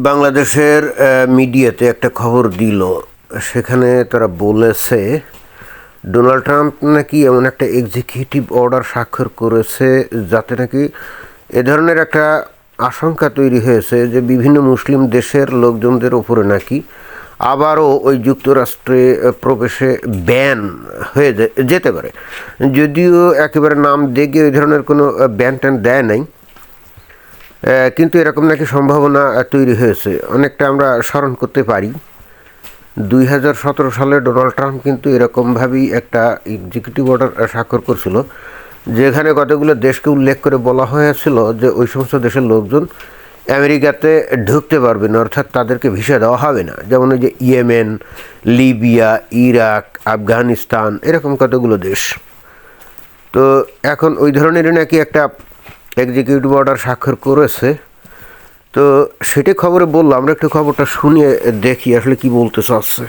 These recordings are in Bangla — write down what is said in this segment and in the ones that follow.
বাংলাদেশের মিডিয়াতে একটা খবর দিল, সেখানে তারা বলেছে ডোনাল্ড ট্রাম্প নাকি এমন একটা এক্সিকিউটিভ অর্ডার স্বাক্ষর করেছে যাতে নাকি এ ধরনের একটা আশঙ্কা তৈরি হয়েছে যে বিভিন্ন মুসলিম দেশের লোকজনদের ওপরে নাকি আবারও ওই যুক্তরাষ্ট্রে প্রবেশে ব্যান হয়ে যেতে পারে। যদিও একেবারে নাম দেখে ওই ধরনের কোনো ব্যান ট্যান দেয় নাই, কিন্তু এরকম নাকি সম্ভাবনা তৈরি হয়েছে। অনেকটা আমরা স্মরণ করতে পারি 2017 সালে ডোনাল্ড ট্রাম্প কিন্তু এরকমভাবেই একটা এক্সিকিউটিভ অর্ডার স্বাক্ষর করছিল, যেখানে কতগুলো দেশকে উল্লেখ করে বলা হয়েছিল যে ওই সমস্ত দেশের লোকজন আমেরিকাতে ঢুকতে পারবে না, অর্থাৎ তাদেরকে ভিসা দেওয়া হবে না। যেমন ওই যে ইয়েমেন, লিবিয়া, ইরাক, আফগানিস্তান, এরকম কতগুলো দেশ। তো এখন ওই ধরনেরই নাকি একটা এক্সিকিউটিভ অর্ডার স্বাক্ষর করেছে। তো সেটা খবরে বললো, আমরা একটু খবরটা শুনিয়ে দেখি আসলে কি বলতে চাচ্ছে।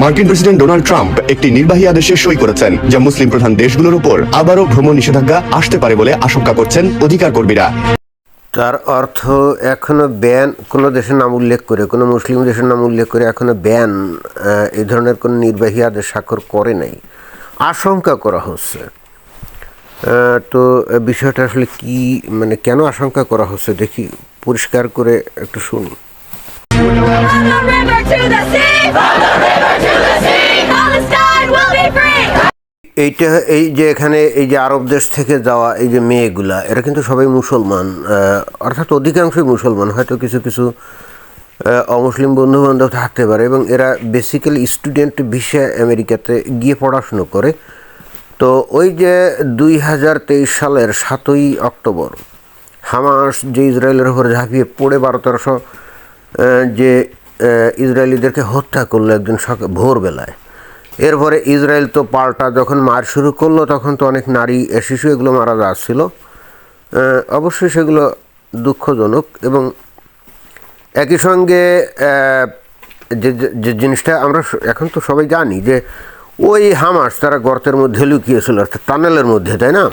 মার্কিন প্রেসিডেন্ট ডোনাল্ড ট্রাম্প একটি নির্বাহী আদেশে সই করেছেন, যা মুসলিম প্রধান দেশগুলোর উপর আবারও ভ্রমণ নিষেধাজ্ঞা আসতে পারে বলে আশঙ্কা করছেন অধিকার কর্মীরা। তার অর্থ এখনো ব্যান, কোনো দেশের নাম উল্লেখ করে, কোনো মুসলিম দেশের নাম উল্লেখ করে এখনো ব্যান এই ধরনের কোনো নির্বাহী আদেশ স্বাক্ষর করে নাই, আশঙ্কা করা হচ্ছে। তো বিষয়টা আসলে কি, মানে কেন আশঙ্কা করা হচ্ছে দেখি, পরিষ্কার করে একটু শুনি। এইটা এই যে এখানে এই যে আরব দেশ থেকে যাওয়া এই যে মেয়েগুলা, এরা কিন্তু সবাই মুসলমান, অর্থাৎ অধিকাংশই মুসলমান, হয়তো কিছু কিছু অমুসলিম বন্ধুবান্ধব থাকতে পারে, এবং এরা বেসিক্যালি স্টুডেন্ট ভিসা আমেরিকাতে গিয়ে পড়াশুনো করে। তো ওই যে 2023 সালের 7ই অক্টোবর হামাস যে ইসরায়েলের উপর ঝাঁপিয়ে পড়ে 1200 যে ইসরায়েলিদেরকে হত্যা করলো একদিন ভোরবেলায়, এরপরে ইসরায়েল তো পাল্টা যখন মার শুরু করলো, তখন তো অনেক নারী শিশু এগুলো মারা যাচ্ছিল। অবশ্যই সেগুলো দুঃখজনক, এবং একই সঙ্গে যে জিনিসটা আমরা এখন তো সবাই জানি যে ওই হামাস তারা গর্তের মধ্যে লুকিয়েছিল, অর্থাৎ টানেলের মধ্যে, তাই না?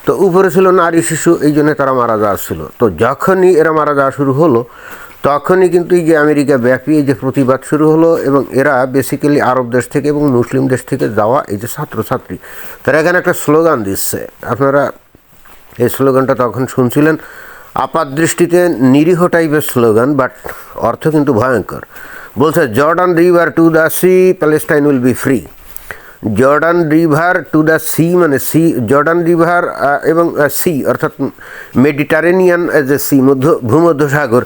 তো উপরে ছিল নারী শিশু, এই জন্য তারা মারা যাচ্ছিল। তো যখনই এরা মারা যাওয়া শুরু হলো, তখনই কিন্তু এই যে আমেরিকা ব্যাপী এই যে প্রতিবাদ শুরু হলো, এবং এরা বেসিক্যালি আরব দেশ থেকে এবং মুসলিম দেশ থেকে যাওয়া এই যে ছাত্রছাত্রী, তারা এখানে একটা স্লোগান দিচ্ছে। আপনারা এই স্লোগানটা তখন শুনছিলেন, আপাত দৃষ্টিতে নিরীহ টাইপের স্লোগান, বাট অর্থ কিন্তু ভয়ঙ্কর। বলছে Jordan river to the sea, Palestine will be free. Jordan river to the sea মানে সি, জর্ডান রিভার এবং সি অর্থাৎ মেডিটারেনিয়ান যে সি, ভূমধ্যসাগর,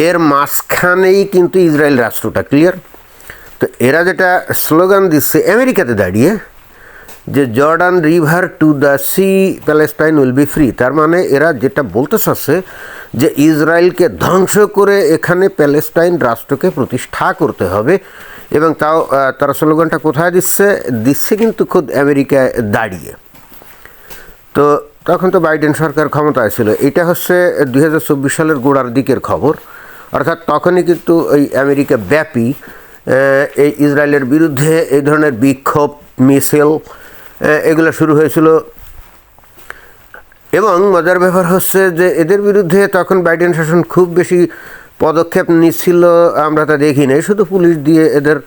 এর মাঝখানেই কিন্তু ইসরায়েল রাষ্ট্রটা, ক্লিয়ার? তো এরা যেটা স্লোগান দিচ্ছে আমেরিকাতে দাঁড়িয়ে, যে Jordan river to the sea, Palestine will be free, তার মানে এরা যেটা বলতে চাচ্ছে যে ইসরায়েলকে ধ্বংস করে এখানে প্যালেস্টাইন রাষ্ট্রকে প্রতিষ্ঠা করতে হবে। এবং তাও তারা স্লোগানটা কোথায় দিচ্ছে কিন্তু খোদ আমেরিকায় দাঁড়িয়ে। তো তখন তো বাইডেন সরকার ক্ষমতায় ছিল, এটা হচ্ছে 2024 সালের গোড়ার দিকের খবর, অর্থাৎ তখনই কিন্তু ওই আমেরিকা ব্যাপী এই ইসরায়েলের বিরুদ্ধে এই ধরনের বিক্ষোভ, মিছিল এগুলো শুরু হয়েছিল। এবং মজার ব্যাপার হচ্ছে যে এদের বিরুদ্ধে তখন বাইডেন শাসন খুব বেশি পদক্ষেপ নিচ্ছিল আমরা তা দেখি নাই, শুধু পুলিশ দিয়ে এদের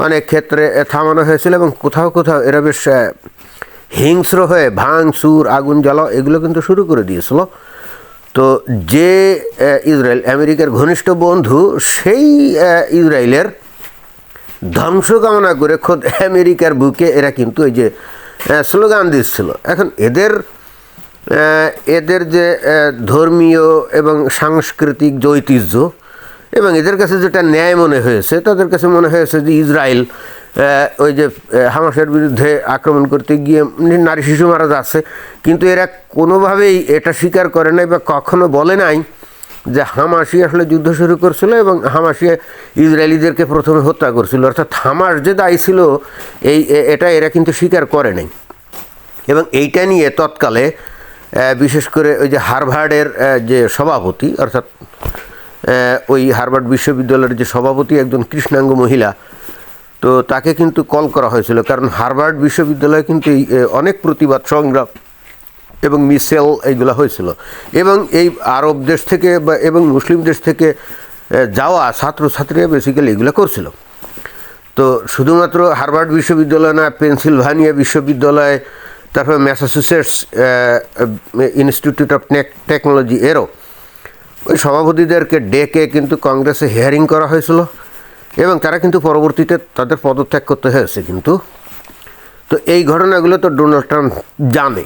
অনেক ক্ষেত্রে থামানো হয়েছিল, এবং কোথাও কোথাও এরা বেশ হিংস্র হয়ে ভাঙচুর, আগুন জ্বালাও এগুলো কিন্তু শুরু করে দিয়েছিল। তো যে ইসরায়েল আমেরিকার ঘনিষ্ঠ বন্ধু, সেই ইসরায়েলের ধ্বংস কামনা করে খোদ আমেরিকার বুকে এরা কিন্তু এই যে স্লোগান দিচ্ছিল। এখন এদের যে ধর্মীয় এবং সাংস্কৃতিক যে ঐতিহ্য, এবং এদের কাছে যেটা ন্যায় মনে হয়েছে, তাদের কাছে মনে হয়েছে যে ইসরায়েল ওই যে হামাসের বিরুদ্ধে আক্রমণ করতে গিয়ে নারী শিশু মারা যাচ্ছে, কিন্তু এরা কোনোভাবেই এটা স্বীকার করে নাই বা কখনো বলে নাই যে হামাসই আসলে যুদ্ধ শুরু করছিল এবং হামাসি ইসরায়েলিদেরকে প্রথমে হত্যা করছিল, অর্থাৎ হামাস যে দায়ী ছিল এটা এরা কিন্তু স্বীকার করে নাই। এবং এইটা নিয়ে তৎকালে বিশেষ করে ওই যে হার্ভার্ডের যে সভাপতি, অর্থাৎ ওই হার্ভার্ড বিশ্ববিদ্যালয়ের যে সভাপতি একজন কৃষ্ণাঙ্গ মহিলা, তো তাকে কিন্তু কল করা হয়েছিল, কারণ হার্ভার্ড বিশ্ববিদ্যালয়ে কিন্তু অনেক প্রতিবাদ সংগ্রাম এবং মিছিল এইগুলো হয়েছিল, এবং এই আরব দেশ থেকে এবং মুসলিম দেশ থেকে যাওয়া ছাত্রছাত্রীরা বেসিক্যালি এগুলো করছিল। তো শুধুমাত্র হার্ভার্ড বিশ্ববিদ্যালয় না, পেনসিলভানিয়া বিশ্ববিদ্যালয়, তারপর ম্যাসাচুসেটস ইনস্টিটিউট অফ টেকনোলজি, এরও ওই সভাপতিদেরকে ডেকে কিন্তু কংগ্রেসে হিয়ারিং করা হয়েছিল এবং তারা কিন্তু পরবর্তীতে তাদের পদত্যাগ করতে হয়েছে। কিন্তু তো এই ঘটনাগুলো তো ডোনাল্ড ট্রাম্প জানে।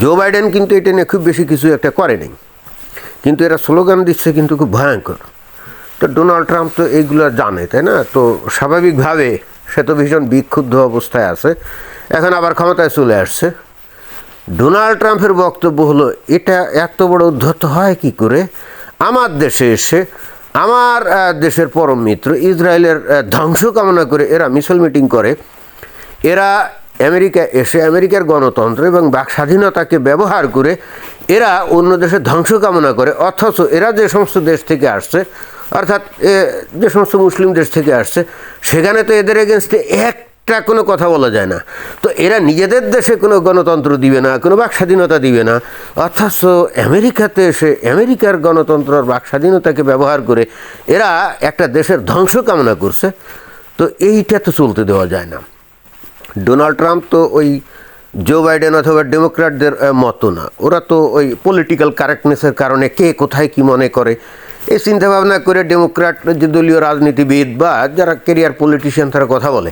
জো বাইডেন কিন্তু এটা নিয়ে খুব বেশি কিছু একটা করেনি, কিন্তু এরা স্লোগান দিচ্ছে কিন্তু খুব ভয়ঙ্কর। তো ডোনাল্ড ট্রাম্প তো এইগুলো জানে, তাই না? তো স্বাভাবিকভাবে সে তো ভীষণ বিক্ষুব্ধ অবস্থায় আছে, এখন আবার ক্ষমতায় চলে আসছে। ডোনাল্ড ট্রাম্পের বক্তব্য হলো, এটা এত বড় উদ্ধত হয় কি করে আমার দেশে এসে আমার দেশের পরম মিত্র ইসরায়েলের ধ্বংস কামনা করে এরা মিছিল মিটিং করে, এরা আমেরিকা এসে আমেরিকার গণতন্ত্র এবং বাক স্বাধীনতাকে ব্যবহার করে এরা অন্য দেশের ধ্বংস কামনা করে, অথচ এরা যে সমস্ত দেশ থেকে আসছে, অর্থাৎ যে সমস্ত মুসলিম দেশ থেকে আসছে, সেখানে তো এদের এগেনস্টে একটা কোনো কথা বলা যায় না। তো এরা নিজেদের দেশে কোনো গণতন্ত্র দিবে না, কোনো বাক স্বাধীনতা দিবে না, অথচ আমেরিকাতে এসে আমেরিকার গণতন্ত্র আর বাক স্বাধীনতাকে ব্যবহার করে এরা একটা দেশের ধ্বংস কামনা করছে। তো এইটা তো চলতে দেওয়া যায় না। ডোনাল্ড ট্রাম্প তো ওই জো বাইডেন অথবা ডেমোক্র্যাটদের মতো না, ওরা তো ওই পলিটিক্যাল কারেক্টনেসের কারণে কে কোথায় কি মনে করে এই চিন্তাভাবনা করে ডেমোক্র্যাট যে দলীয় রাজনীতিবিদ বা যারা কেরিয়ার পলিটিশিয়ান তারা কথা বলে।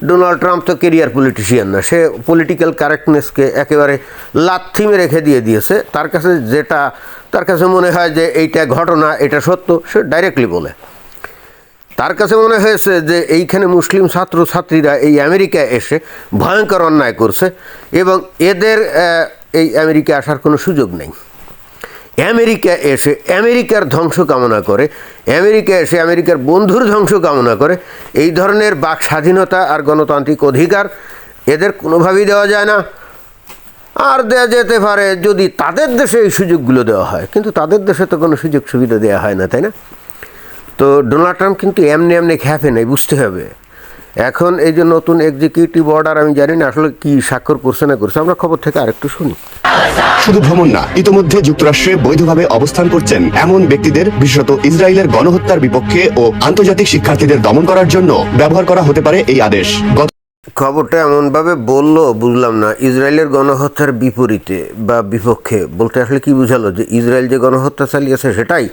ডোনাল্ড ট্রাম্প তো কেরিয়ার পলিটিশিয়ান না, সে পলিটিক্যাল কারেক্টনেসকে একেবারে লাথি মেরে রেখে দিয়েছে। তার কাছে মনে হয় যে এইটা ঘটনা, এটা সত্য, সে ডাইরেক্টলি বলে। তার কাছে মনে হয়েছে যে এইখানে মুসলিম ছাত্রছাত্রীরা এই আমেরিকায় এসে ভয়ঙ্কর অন্যায় করছে এবং এদের এই আমেরিকা আসার কোনো সুযোগ নেই। আমেরিকা এসে আমেরিকার ধ্বংস কামনা করে, আমেরিকা এসে আমেরিকার বন্ধুর ধ্বংস কামনা করে, এই ধরনের বাক স্বাধীনতা আর গণতান্ত্রিক অধিকার এদের কোনোভাবেই দেওয়া যায় না। আর দেওয়া যেতে পারে যদি তাদের দেশে এই সুযোগগুলো দেওয়া হয়, কিন্তু তাদের দেশে তো কোনো সুযোগ সুবিধা দেওয়া হয় না, তাই না? তো ডোনাল্ড ট্রাম্প কিন্তু এমনি খ্যাপে নেই, বুঝতে হবে। এখন এই যে নতুন এক্সিকিউটিভ অর্ডার, আমি জানি না আসলে কি স্বাক্ষর করছে না করছে, আমরা খবর থেকে আরেকটু শুনি। শুধু ভ্রমণ না, ইতোমধ্যে যুক্তরাষ্ট্রে বৈধভাবে অবস্থান করছেন এমন ব্যক্তিদের বিশেষত ইসরায়েলের গণহত্যার বিপক্ষে ও আন্তর্জাতিক শিক্ষার্থীদের দমন করার জন্য ব্যবহার করা হতে পারে এই আদেশ। খবরটা এমনভাবে বললো, বুঝলাম না। ইসরায়েলের গণহত্যার বিপরীতে বা বিপক্ষে বলতে আসলে কি বুঝালো? যে ইসরায়েল যে গণহত্যা চালিয়েছে সেটাই,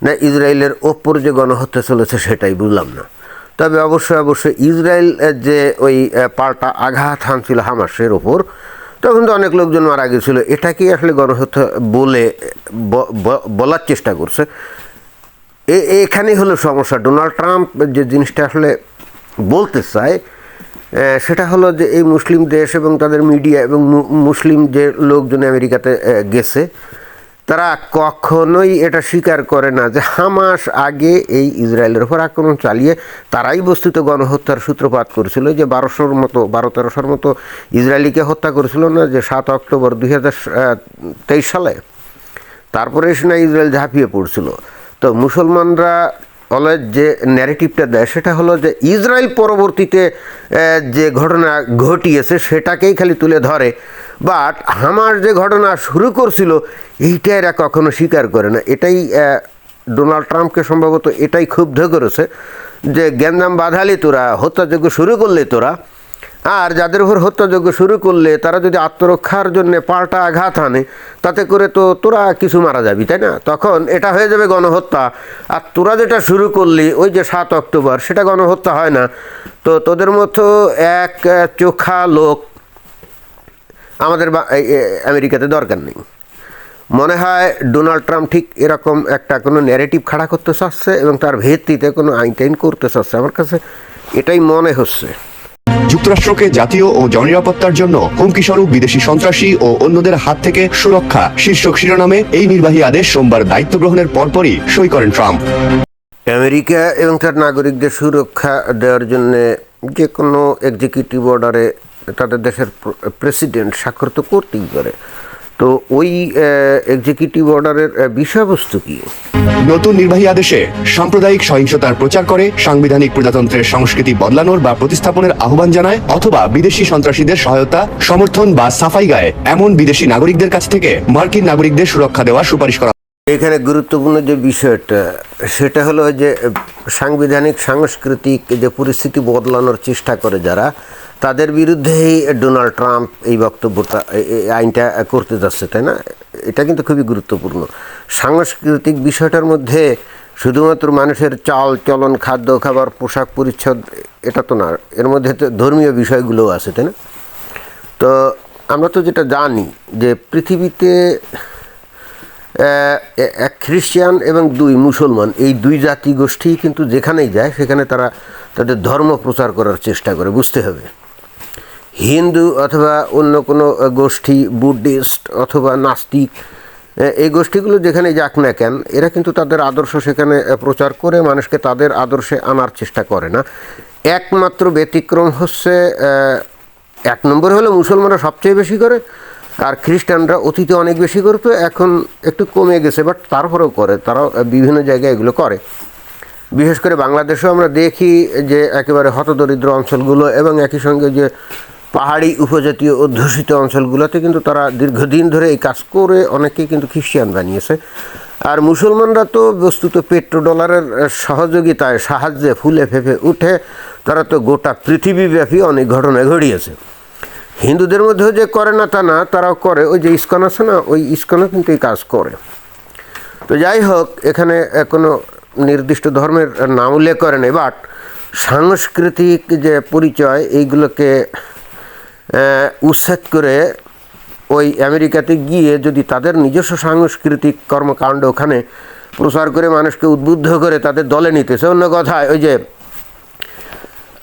না ইসরায়েলের ওপর যে গণহত্যা চলেছে সেটাই, বুঝলাম না। তবে অবশ্যই ইসরায়েল যে ওই পাল্টা আঘাত হানছিল হামাসের ওপর, তখন তো অনেক লোকজন মারা গেছিলো, এটাকেই আসলে গণহত্যা বলে বলার চেষ্টা করছে। এখানেই হলো সমস্যা। ডোনাল্ড ট্রাম্প যে জিনিসটা আসলে বলতে চায় সেটা হলো যে এই মুসলিম দেশ এবং তাদের মিডিয়া এবং মুসলিম যে লোকজন আমেরিকাতে গেছে, তারা কখনোই এটা স্বীকার করে না যে হামাস আগে এই ইসরায়েলের উপর আক্রমণ চালিয়ে তারাই বস্তুত গণহত্যার সূত্রপাত করেছিল। যে 1200-1300 মতো ইসরায়েলিকে হত্যা করেছিল না, যে 7 অক্টোবর 2023 সালে। তারপরে এসে না ইসরায়েল ঝাঁপিয়ে পড়ছিল। তো মুসলমানরা অলওয়েজ যে ন্যারেটিভটা দেয় সেটা হলো যে ইসরায়েল পরবর্তীতে যে ঘটনা ঘটিয়েছে সেটাকেই খালি তুলে ধরে, বাট হামাস যে ঘটনা শুরু করছিল এইটা এরা কখনো স্বীকার করে না। এটাই ডোনাল্ড ট্রাম্পকে সম্ভবত এটাই ক্ষুব্ধ করেছে যে গ্যাঞ্জাম বাঁধালি তোরা, হত্যাযজ্ঞ শুরু করলে তোরা, আর যাদের উপর হত্যাযজ্ঞ শুরু করলে তারা যদি আত্মরক্ষার জন্য পাল্টা আঘাত আনে তাতে করে তো তোরা কিছু মারা যাবি, তাই না? তখন এটা হয়ে যাবে গণহত্যা। আর তোরা যেটা শুরু করলি ওই যে 7 অক্টোবর, সেটা গণহত্যা হয় না। তো তোদের মতো এক চোখা লোক আমাদের আমেরিকাতে দরকার নেই। মনে হয় ডোনাল্ড ট্রাম্প ঠিক এরকম একটা কোনো ন্যারেটিভ খাড়া করতে চাচ্ছে এবং তার ভিত্তিতে কোনো আইন করতে চাচ্ছে। আমার কাছে এটাই মনে হচ্ছে। যুক্তরাষ্ট্রকে জাতীয় ও জননিরাপত্তার জন্য হুমকিস্বরূপ বিদেশি সন্ত্রাসী ও অন্যদের হাত থেকে সুরক্ষা শীর্ষক শিরোনামে এই নির্বাহী আদেশ সোমবার দায়িত্ব গ্রহণের পরপরই সই করেন ট্রাম্প। আমেরিকা এবং তার নাগরিকদের সুরক্ষা দেওয়ার জন্য যে কোনো এক্সিকিউটিভ অর্ডারে তাদের দেশের প্রেসিডেন্ট স্বাক্ষর তো করতেই পারে। তো ওই এক্সিকিউটিভ অর্ডারের বিষয়বস্তু কি? নতুন নির্বাহী আদেশে সাম্প্রদায়িক সহিংসতার প্রচার করে সাংবিধানিক প্রজাতন্ত্রের সংস্কৃতি বদলানোর বা প্রতিস্থাপনের আহ্বান জানায়, অথবা বিদেশি সন্ত্রাসীদের সহায়তা, সমর্থন বা সাফাই গায়ে এমন বিদেশি নাগরিকদের কাছ থেকে মার্কিন নাগরিকদের সুরক্ষা দেওয়ার সুপারিশ করা। এখানে গুরুত্বপূর্ণ যে বিষয়টা সেটা হলো যে সাংবিধানিক সাংস্কৃতিক যে পরিস্থিতি বদলানোর চেষ্টা করে যারা, তাদের বিরুদ্ধেই ডোনাল্ড ট্রাম্প এই বক্তব্যটা এই আইনটা করতে যাচ্ছে, তাই না? এটা কিন্তু খুবই গুরুত্বপূর্ণ। সাংস্কৃতিক বিষয়টার মধ্যে শুধুমাত্র মানুষের চাল চলন, খাদ্য খাবার, পোশাক পরিচ্ছদ এটা তো না, এর মধ্যে তো ধর্মীয় বিষয়গুলোও আছে, তাই না? তো আমরা তো যেটা জানি যে পৃথিবীতে এক খ্রিস্টান এবং দুই মুসলমান, এই দুই জাতিগোষ্ঠী কিন্তু যেখানেই যায় সেখানে তারা তাদের ধর্ম প্রচার করার চেষ্টা করে। বুঝতে হবে, হিন্দু অথবা অন্য কোনো গোষ্ঠী, বুদ্ধিস্ট অথবা নাস্তিক, এই গোষ্ঠীগুলো যেখানে যাক না কেন, এরা কিন্তু তাদের আদর্শ সেখানে প্রচার করে মানুষকে তাদের আদর্শে আনার চেষ্টা করে না। একমাত্র ব্যতিক্রম হচ্ছে এক নম্বরে হলো মুসলমানরা সবচেয়ে বেশি করে, আর খ্রিস্টানরা অতীতে অনেক বেশি করতো, এখন একটু কমে গেছে, বাট তারপরেও করে, তারাও বিভিন্ন জায়গায় এগুলো করে। বিশেষ করে বাংলাদেশেও আমরা দেখি যে একেবারে হতদরিদ্র অঞ্চলগুলো এবং একই সঙ্গে যে পাহাড়ি উপজাতীয় অধ্যুষিত অঞ্চলগুলোতে কিন্তু তারা দীর্ঘদিন ধরে এই কাজ করে অনেকেই কিন্তু খ্রিস্টান বানিয়েছে। আর মুসলমানরা তো বস্তুত পেট্রোডলারের সহযোগিতায়, সাহায্যে ফুলে ফেঁপে উঠে তারা তো গোটা পৃথিবীব্যাপী অনেক ঘটনা ঘটিয়েছে। হিন্দুদের মধ্যেও যে করে না তা না, তারাও করে। ওই যে ইস্কন আছে না, ওই ইস্কনও কিন্তু এই কাজ করে। তো যাই হোক, এখানে কোনো নির্দিষ্ট ধর্মের নাম উল্লেখ করে নেই, বাট সাংস্কৃতিক যে পরিচয় এইগুলোকে উচ্ছেদ করে ওই আমেরিকাতে গিয়ে যদি তাদের নিজস্ব সাংস্কৃতিক কর্মকাণ্ড ওখানে প্রচার করে মানুষকে উদ্বুদ্ধ করে তাদের দলে নিতেছে। অন্য কথায় ওই যে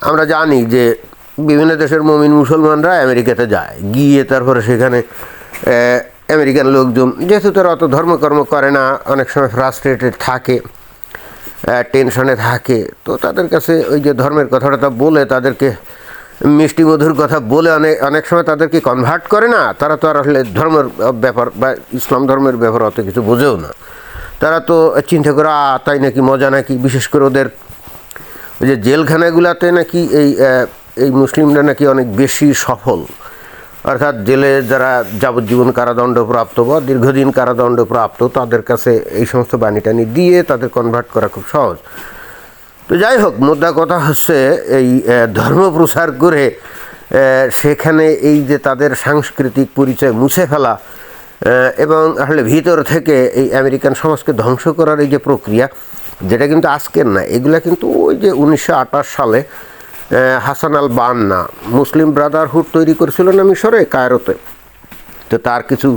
আমরা জানি যে বিভিন্ন দেশের মুমিন মুসলমানরা আমেরিকাতে যায়, গিয়ে তারপরে সেখানে আমেরিকান লোকজন যেহেতু তারা অত ধর্মকর্ম করে না, অনেক সময় ফ্রাস্ট্রেটেড থাকে, টেনশনে থাকে, তো তাদের কাছে ওই যে ধর্মের কথাটা বলে, তাদেরকে মিষ্টি মধুর কথা বলে অনেক সময় তাদেরকে কনভার্ট করে না। তারা তো আর আসলে ধর্মের ব্যাপার বা ইসলাম ধর্মের ব্যাপার অত কিছু বোঝেও না। তারা তো চিন্তা করে তাই নাকি, মজা নাকি। বিশেষ করে ওদের ওই যে জেলখানাগুলোতে নাকি এই মুসলিমরা নাকি অনেক বেশি সফল, অর্থাৎ জেলে যারা যাবজ্জীবন কারাদণ্ডপ্রাপ্ত বা দীর্ঘদিন কারাদণ্ডপ্রাপ্ত, তাদের কাছে এই সমস্ত বাণী দিয়ে তাদের কনভার্ট করা খুব সহজ। তো যাই হোক, মোদ্দা কথা হচ্ছে এই ধর্ম প্রচার করে সেখানে এই যে তাদের সাংস্কৃতিক পরিচয় মুছে ফেলা এবং আসলে ভিতর থেকে এই আমেরিকান সমাজকে ধ্বংস করার এই যে প্রক্রিয়া, যেটা কিন্তু আজকের না, এগুলা কিন্তু ওই যে 1928 সালে হাসান আল বান্না মুসলিম ব্রাদারহুড তৈরি করেছিল না মিশরে, কায়রোতে। তো তার কিছু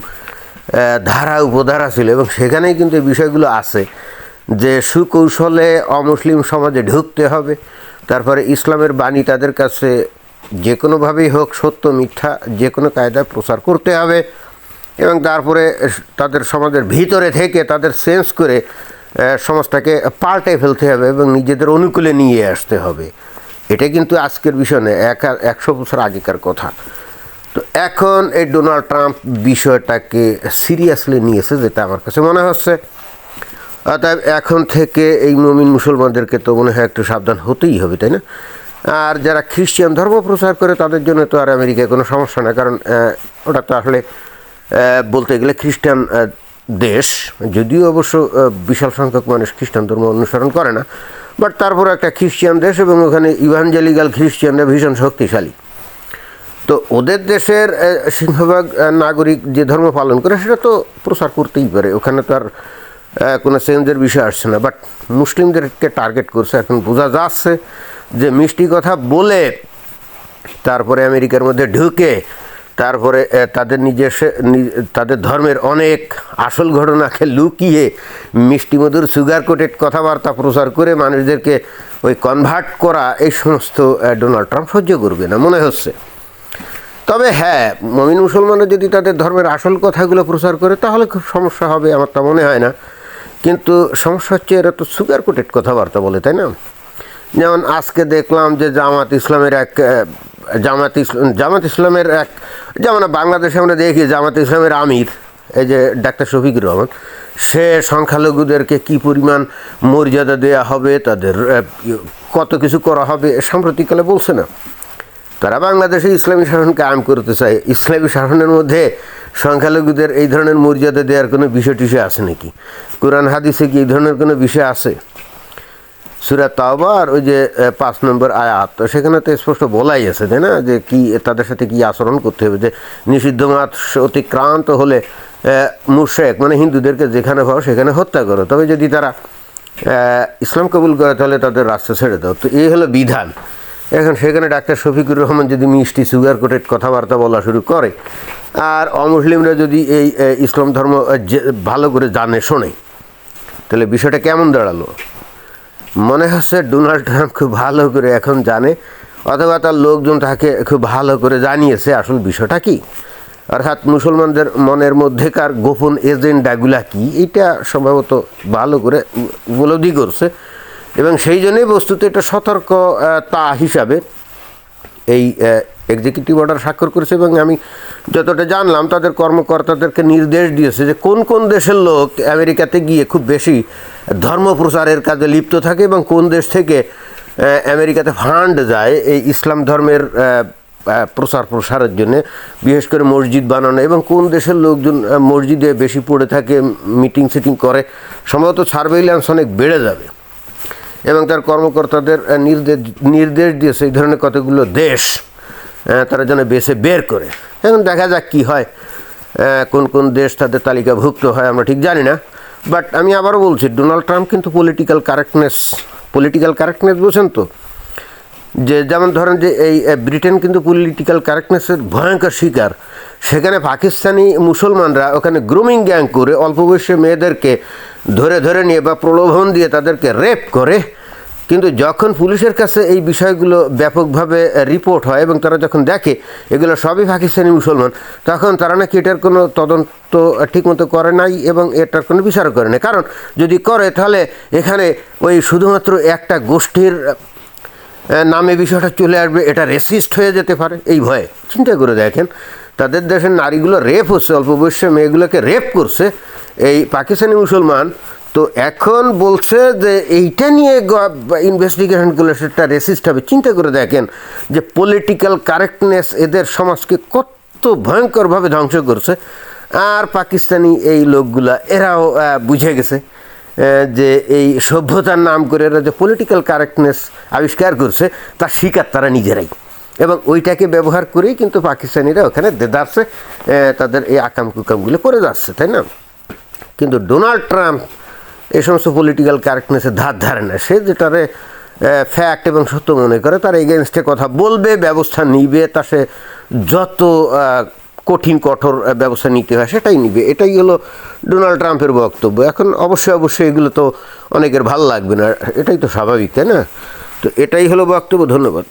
ধারা উপধারা ছিল এবং সেখানেই কিন্তু এই বিষয়গুলো আছে যে সুকৌশলে অমুসলিম সমাজে ঢুকতে হবে, তারপরে ইসলামের বাণী তাদের কাছে যে কোনোভাবেই হোক, সত্য মিথ্যা যে কোনো কায়দায় প্রচার করতে হবে, এবং তারপরে তাদের সমাজের ভিতরে থেকে তাদের সেন্স করে সমাজটাকে পাল্টে ফেলতে হবে এবং নিজেদের অনুকূলে নিয়ে আসতে হবে। এটা কিন্তু আজকের বিষয় নয়, 100 বছর আগেকার কথা। তো এখন এই ডোনাল্ড ট্রাম্প বিষয়টাকে সিরিয়াসলি নিয়েছে, যেটা আমার কাছে মনে হচ্ছে। অতএব এখন থেকে এই মুমিন মুসলমানদেরকে তো মনে হয় একটু সাবধান হতেই হবে, তাই না? আর যারা খ্রিস্টান ধর্ম প্রচার করে তাদের জন্য তো আর আমেরিকায় কোনো সমস্যা না, কারণ ওটা তো আসলে বলতে গেলে খ্রিস্টান দেশ, যদিও অবশ্য বিশাল সংখ্যক মানুষ খ্রিস্টান ধর্ম অনুসরণ করে না, বাট তারপর একটা খ্রিস্টান দেশ এবং ওখানে ইভাঞ্জেলিক্যাল খ্রিস্টানরা ভীষণ শক্তিশালী। তো ওদের দেশের সিংহভাগ নাগরিক যে ধর্ম পালন করে সেটা তো প্রচার করতেই পারে, ওখানে তো আর কোনো চেঞ্জের বিষয় আসছে না। বাট মুসলিমদেরকে টার্গেট করছে। এখন বোঝা যাচ্ছে যে মিষ্টি কথা বলে তারপরে আমেরিকার মধ্যে ঢুকে তারপরে তাদের তাদের ধর্মের অনেক আসল ঘটনাকে লুকিয়ে মিষ্টি মধুর সুগার কোটেড কথাবার্তা প্রচার করে মানুষদেরকে ওই কনভার্ট করা, এই সমস্ত ডোনাল্ড ট্রাম্প সহ্য করবে না মনে হচ্ছে। তবে হ্যাঁ, মুমিন মুসলমানরা যদি তাদের ধর্মের আসল কথাগুলো প্রচার করে তাহলে খুব সমস্যা হবে, আমার তা মনে হয় না। কিন্তু সমস্যা হচ্ছে এরা তো সুগার কোটেড কথাবার্তা বলে, তাই না? যেমন আজকে দেখলাম যে জামাত ইসলামের এক, যেমন বাংলাদেশে আমরা দেখি জামাত ইসলামের আমির এই যে ডাক্তার শফিকুর রহমান, সে সংখ্যালঘুদেরকে কি পরিমাণ মর্যাদা দেওয়া হবে, তাদের কত কিছু করা হবে, সাম্প্রতিককালে বলছে না। তারা বাংলাদেশে ইসলামী শাসন কায়েম করতে চায়। ইসলামী শাসনের মধ্যে সংখ্যালঘুদের এই ধরনের মর্যাদা দেওয়ার কোনো বিষয় টিষয় আছে নাকি? কোরআন হাদিসে কি এই ধরনের কোনো বিষয় আছে? সূরা তাওবার ওই যে 5 নম্বর আয়াত, তো সেখানে তো স্পষ্ট বলাই আছে, তাই না, যে কি তাদের সাথে কি আচরণ করতে হবে, যে নিষিদ্ধ মাস অতিক্রান্ত হলে মুশরিক মানে হিন্দুদেরকে যেখানে পাও সেখানে হত্যা করো, তবে যদি তারা ইসলাম কবুল করে তাহলে তাদের রাস্তা ছেড়ে দাও। তো এই হলো বিধান। এখন সেখানে ডাক্তার শফিকুর রহমান যদি মিষ্টি সুগার কোটেড কথাবার্তা বলা শুরু করে, আর অমুসলিমরা যদি এই ইসলাম ধর্ম ভালো করে জানে শোনে, তাহলে বিষয়টা কেমন দাঁড়ালো? মনে হচ্ছে ডোনাল্ড ট্রাম্প খুব ভালো করে এখন জানে, অথবা তার লোকজন তাকে খুব ভালো করে জানিয়েছে আসল বিষয়টা কি, অর্থাৎ মুসলমানদের মনের মধ্যেকার গোপন এজেন্ডাগুলা কি, এটা সম্ভবত ভালো করে উপলব্ধি করছে, এবং সেই জন্যই বস্তুত এটা সতর্কতা হিসাবে এই এক্সিকিউটিভ অর্ডার স্বাক্ষর করেছে। এবং আমি যতটা জানলাম তাদের কর্মকর্তাদেরকে নির্দেশ দিয়েছে যে কোন কোন দেশের লোক আমেরিকাতে গিয়ে খুব বেশি ধর্ম প্রচারের কাজে লিপ্ত থাকে এবং কোন দেশ থেকে আমেরিকাতে ফান্ড যায় এই ইসলাম ধর্মের প্রচার প্রসারের জন্য, বিশেষ করে মসজিদ বানানো, এবং কোন দেশের লোকজন মসজিদে বেশি পড়ে থাকে, মিটিং সিটিং করে, সম্ভবত সার্ভেইল্যান্স অনেক বেড়ে যাবে। এবং তার কর্মকর্তাদের নির্দেশ দিয়েছে এই ধরনের কতগুলো দেশ তারা যেন বেছে বের করে। এখন দেখা যাক কী হয়, কোন কোন দেশ তাদের তালিকাভুক্ত হয় আমরা ঠিক জানি না। বাট আমি আবারও বলছি, ডোনাল্ড ট্রাম্প কিন্তু পলিটিক্যাল কারেক্টনেস বোঝেন তো, যে যেমন ধরেন যে এই ব্রিটেন কিন্তু পলিটিক্যাল কারেক্টনেসের ভয়ঙ্কর শিকার। সেখানে পাকিস্তানি মুসলমানরা ওখানে গ্রুমিং গ্যাং করে অল্প বয়সী মেয়েদেরকে ধরে ধরে নিয়ে বা প্রলোভন দিয়ে তাদেরকে রেপ করে, কিন্তু যখন পুলিশের কাছে এই বিষয়গুলো ব্যাপকভাবে রিপোর্ট হয় এবং তারা যখন দেখে এগুলো সবই পাকিস্তানি মুসলমান, তখন তারা নাকি এটার কোনো তদন্ত ঠিকমতো করে নাই এবং এটার কোনো বিচার করে না। কারণ যদি করে তাহলে এখানে ওই শুধুমাত্র একটা গোষ্ঠীর নামে বিষয়টা চলে আসবে, এটা রেসিস্ট হয়ে যেতে পারে এই ভয়ে। চিন্তা করে দেখেন, তাদের দেশের নারীগুলো রেপ হচ্ছে, অল্প বয়সী মেয়েগুলোকে রেপ করছে এই পাকিস্তানি মুসলমান। তো এখন বলছে যে এইটা নিয়ে ইনভেস্টিগেশন করলে সেটা রেসিস্ট হবে। চিন্তা করে দেখেন যে পলিটিক্যাল কারেক্টনেস এদের সমাজকে কত ভয়ঙ্করভাবে ধ্বংস করছে। আর পাকিস্তানি এই লোকগুলা এরাও বুঝে গেছে যে এই সভ্যতার নাম করে এরা যে পলিটিক্যাল কারেক্টনেস আবিষ্কার করছে তার শিকার তারা নিজেরাই, এবং ওইটাকে ব্যবহার করেই কিন্তু পাকিস্তানিরা ওখানে দেদারছে, তাদের এই আকাম কুকামগুলো করে যাচ্ছে, তাই না? কিন্তু ডোনাল্ড ট্রাম্প এই সমস্ত পলিটিক্যাল কারেক্টনেসের ধারে না। সে যেটারে ফ্যাক্ট এবং সত্য মনে করে তার এগেনস্টে কথা বলবে, ব্যবস্থা নিবে, তা সে যত কঠোর ব্যবস্থা নিতে হয় সেটাই নিবে। এটাই হলো ডোনাল্ড ট্রাম্পের বক্তব্য। এখন অবশ্যই এগুলো তো অনেকের ভালো লাগবে না, এটাই তো স্বাভাবিক, তাই না? তো এটাই হলো বক্তব্য। ধন্যবাদ।